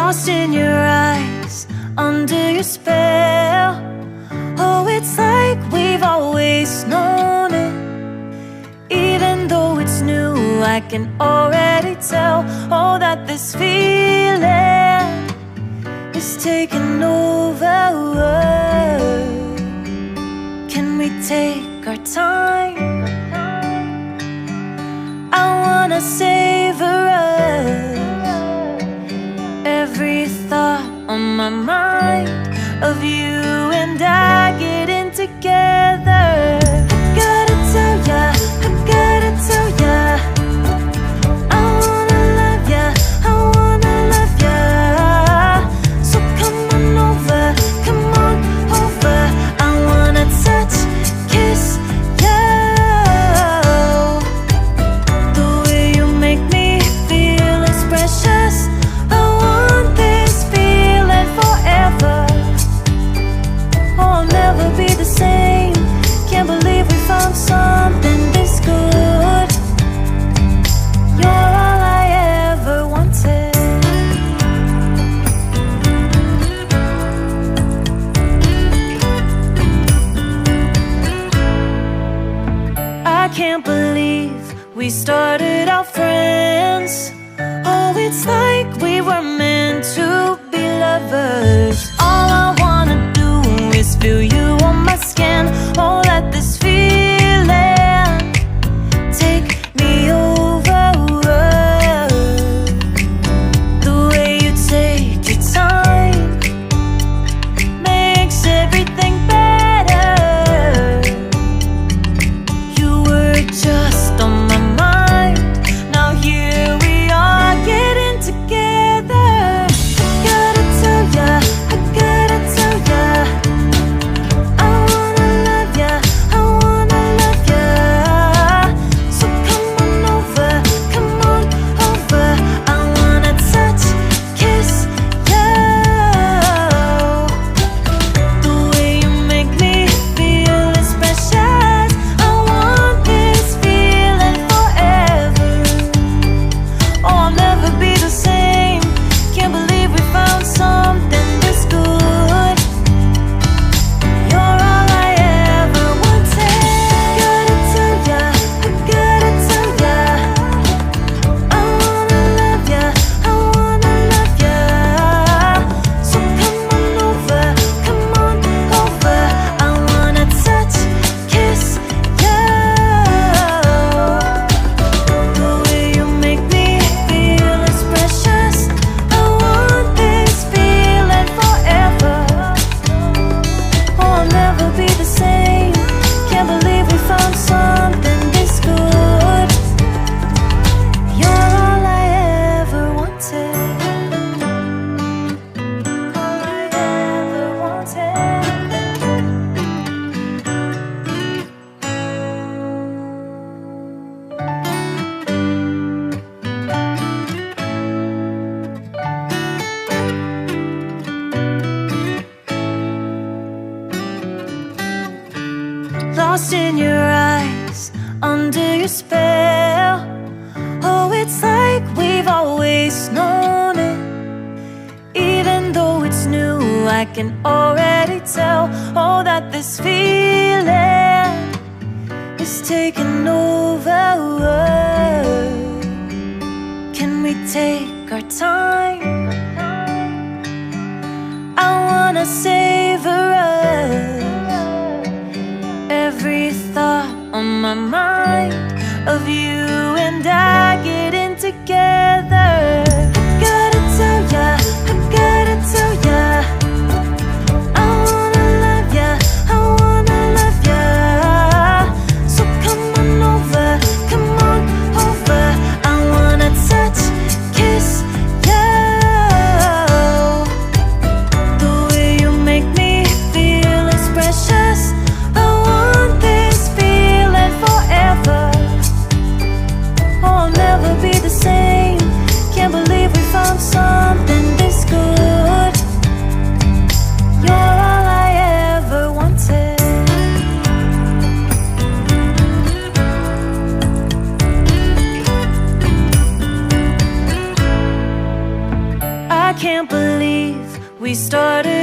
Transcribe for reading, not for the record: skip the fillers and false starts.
lost in your eyes, under your spell. Oh, it's like we've always known it. Even though it's new, I can already tell. Oh, that this feeling is taking over. Can we take our time? I wanna savor us. Every thought on my mind of you and I getting together. I gotta tell ya, I gotta tell ya, I wanna love ya, I wanna love ya. So come on over, come on over. I wanna touch, kiss ya. The way you make me feel is precious. I want this feeling forever. Oh, I'll never be the same. Can't believe we found something this good. You're all I ever wanted. I can't believe we started out friends. Oh, it's like we were meant to be lovers. All I wanna do is feel you on my skin. Oh, let this feeling take me over. The way you take your time makes everything better. You were just on my mind. Now here we are getting together. I gotta tell ya, I gotta tell ya, I wanna love ya, I wanna love ya. So come on over, come on over. I wanna touch, kiss ya. The way you make me feel is precious. I want this feeling forever. Oh, I'll never be the same. Can't believe we found something this good. You're all I ever wanted. Gotta tell ya, I gotta tell ya, I wanna love ya, I wanna love ya. So come on over, come on over. I wanna touch, kiss ya. The way you make me feel is precious. I want this feeling forever. Oh, I'll never be the same. Can't believe we found something this good. You're all I ever wanted. All I ever wanted. Lost in your eyes, under your spell. Oh, it's like we've always known it. Even though it's new, I can already tell. Oh, that this feeling is taking over. Can we take our time? I wanna savor us. Every thought on my mind of you and I getting together. I gotta tell ya, I gotta tell ya, I wanna love ya, I wanna love ya. So come on over, come on over. I wanna touch, kiss ya. The way you make me started.